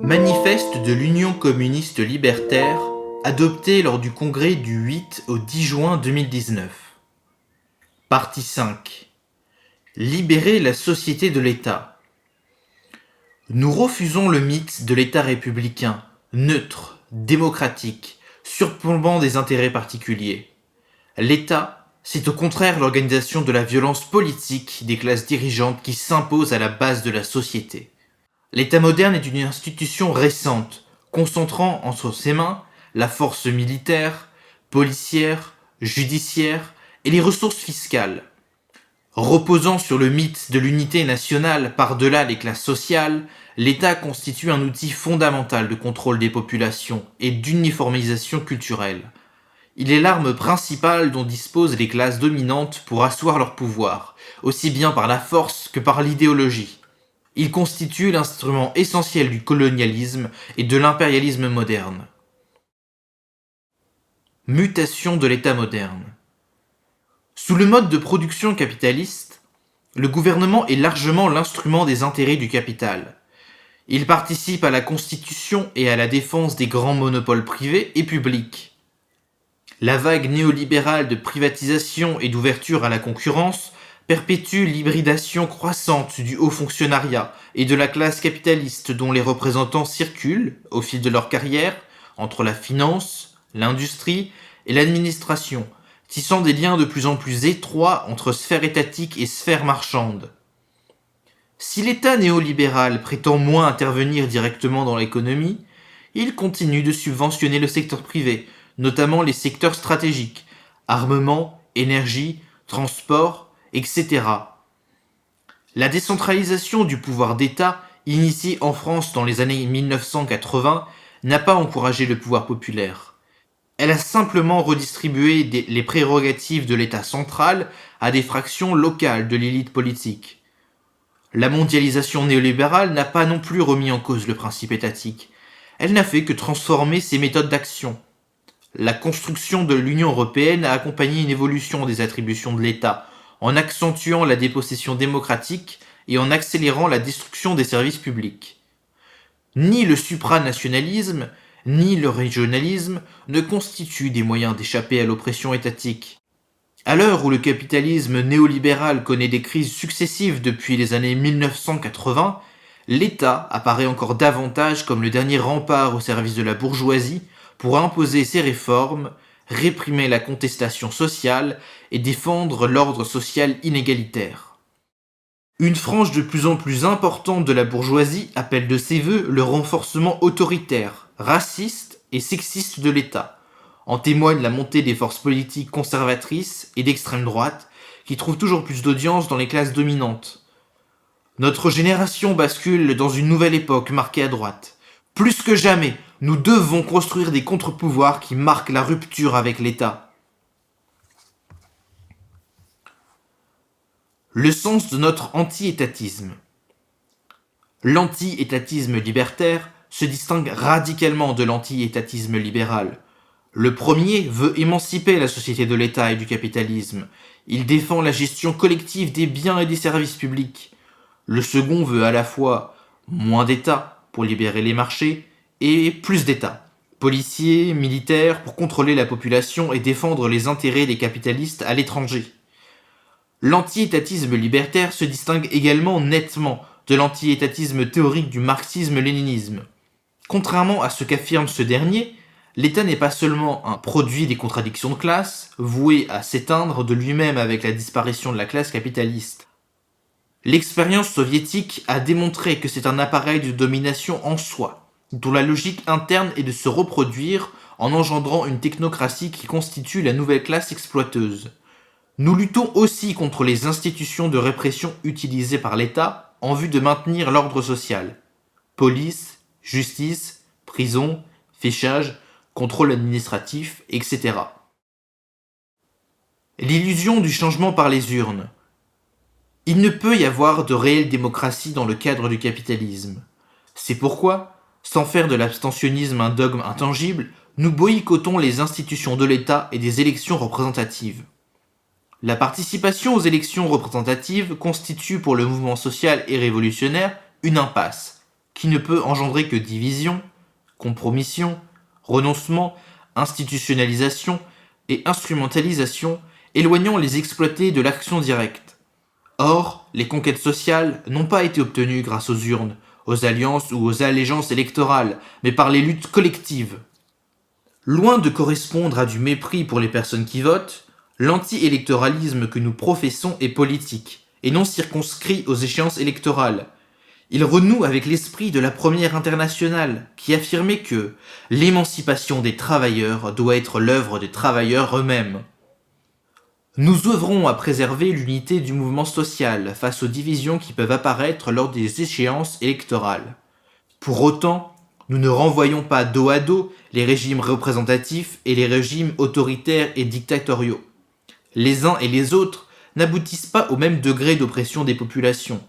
Manifeste de l'Union communiste libertaire, adopté lors du congrès du 8 au 10 juin 2019. Partie 5. Libérer la société de l'État. Nous refusons le mythe de l'État républicain, neutre, démocratique, surplombant des intérêts particuliers. L'État, c'est au contraire l'organisation de la violence politique des classes dirigeantes qui s'impose à la base de la société. L'État moderne est une institution récente, concentrant entre ses mains la force militaire, policière, judiciaire et les ressources fiscales. Reposant sur le mythe de l'unité nationale par-delà les classes sociales, l'État constitue un outil fondamental de contrôle des populations et d'uniformisation culturelle. Il est l'arme principale dont disposent les classes dominantes pour asseoir leur pouvoir, aussi bien par la force que par l'idéologie. Il constitue l'instrument essentiel du colonialisme et de l'impérialisme moderne. Mutation de l'État moderne. Sous le mode de production capitaliste, le gouvernement est largement l'instrument des intérêts du capital. Il participe à la constitution et à la défense des grands monopoles privés et publics. La vague néolibérale de privatisation et d'ouverture à la concurrence perpétue l'hybridation croissante du haut fonctionnariat et de la classe capitaliste dont les représentants circulent, au fil de leur carrière, entre la finance, l'industrie et l'administration, tissant des liens de plus en plus étroits entre sphère étatique et sphère marchande. Si l'État néolibéral prétend moins intervenir directement dans l'économie, il continue de subventionner le secteur privé, notamment les secteurs stratégiques, armement, énergie, transport, etc. La décentralisation du pouvoir d'État, initiée en France dans les années 1980, n'a pas encouragé le pouvoir populaire. Elle a simplement redistribué les prérogatives de l'État central à des fractions locales de l'élite politique. La mondialisation néolibérale n'a pas non plus remis en cause le principe étatique. Elle n'a fait que transformer ses méthodes d'action. La construction de l'Union européenne a accompagné une évolution des attributions de l'État, en accentuant la dépossession démocratique et en accélérant la destruction des services publics. Ni le supranationalisme, ni le régionalisme ne constituent des moyens d'échapper à l'oppression étatique. À l'heure où le capitalisme néolibéral connaît des crises successives depuis les années 1980, l'État apparaît encore davantage comme le dernier rempart au service de la bourgeoisie pour imposer ses réformes, réprimer la contestation sociale et défendre l'ordre social inégalitaire. Une frange de plus en plus importante de la bourgeoisie appelle de ses vœux le renforcement autoritaire, raciste et sexiste de l'État. En témoigne la montée des forces politiques conservatrices et d'extrême droite qui trouvent toujours plus d'audience dans les classes dominantes. Notre génération bascule dans une nouvelle époque marquée à droite. Plus que jamais, nous devons construire des contre-pouvoirs qui marquent la rupture avec l'État. Le sens de notre anti-étatisme. L'anti-étatisme libertaire se distingue radicalement de l'anti-étatisme libéral. Le premier veut émanciper la société de l'État et du capitalisme. Il défend la gestion collective des biens et des services publics. Le second veut à la fois moins d'État pour libérer les marchés et plus d'État, policiers, militaires, pour contrôler la population et défendre les intérêts des capitalistes à l'étranger. L'anti-étatisme libertaire se distingue également nettement de l'anti-étatisme théorique du marxisme-léninisme. Contrairement à ce qu'affirme ce dernier, l'État n'est pas seulement un produit des contradictions de classe, voué à s'éteindre de lui-même avec la disparition de la classe capitaliste. L'expérience soviétique a démontré que c'est un appareil de domination en soi, dont la logique interne est de se reproduire en engendrant une technocratie qui constitue la nouvelle classe exploiteuse. Nous luttons aussi contre les institutions de répression utilisées par l'État en vue de maintenir l'ordre social. Police, justice, prison, fichage, contrôle administratif, etc. L'illusion du changement par les urnes. Il ne peut y avoir de réelle démocratie dans le cadre du capitalisme. C'est pourquoi, sans faire de l'abstentionnisme un dogme intangible, nous boycottons les institutions de l'État et des élections représentatives. La participation aux élections représentatives constitue pour le mouvement social et révolutionnaire une impasse, qui ne peut engendrer que division, compromission, renoncement, institutionnalisation et instrumentalisation, éloignant les exploités de l'action directe. Or, les conquêtes sociales n'ont pas été obtenues grâce aux urnes, aux alliances ou aux allégeances électorales, mais par les luttes collectives. Loin de correspondre à du mépris pour les personnes qui votent, l'anti-électoralisme que nous professons est politique, et non circonscrit aux échéances électorales. Il renoue avec l'esprit de la Première Internationale, qui affirmait que l'émancipation des travailleurs doit être l'œuvre des travailleurs eux-mêmes. Nous œuvrons à préserver l'unité du mouvement social face aux divisions qui peuvent apparaître lors des échéances électorales. Pour autant, nous ne renvoyons pas dos à dos les régimes représentatifs et les régimes autoritaires et dictatoriaux. Les uns et les autres n'aboutissent pas au même degré d'oppression des populations.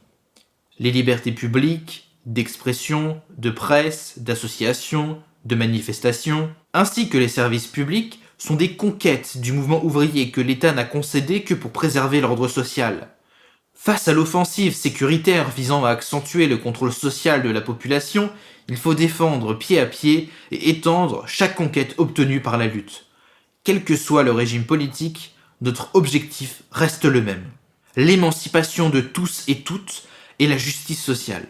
Les libertés publiques, d'expression, de presse, d'association, de manifestation, ainsi que les services publics sont des conquêtes du mouvement ouvrier que l'État n'a concédé que pour préserver l'ordre social. Face à l'offensive sécuritaire visant à accentuer le contrôle social de la population, il faut défendre pied à pied et étendre chaque conquête obtenue par la lutte. Quel que soit le régime politique, notre objectif reste le même. L'émancipation de tous et toutes et la justice sociale.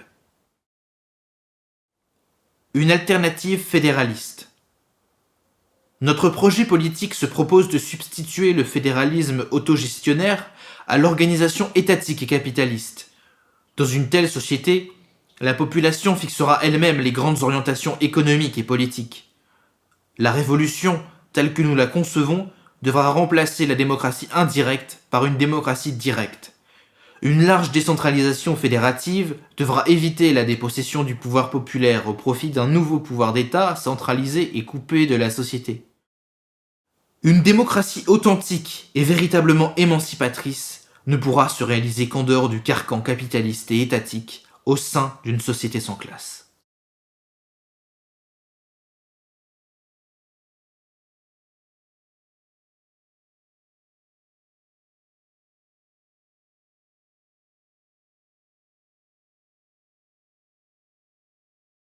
Une alternative fédéraliste. Notre projet politique se propose de substituer le fédéralisme autogestionnaire à l'organisation étatique et capitaliste. Dans une telle société, la population fixera elle-même les grandes orientations économiques et politiques. La révolution, telle que nous la concevons, devra remplacer la démocratie indirecte par une démocratie directe. Une large décentralisation fédérative devra éviter la dépossession du pouvoir populaire au profit d'un nouveau pouvoir d'État centralisé et coupé de la société. Une démocratie authentique et véritablement émancipatrice ne pourra se réaliser qu'en dehors du carcan capitaliste et étatique au sein d'une société sans classe.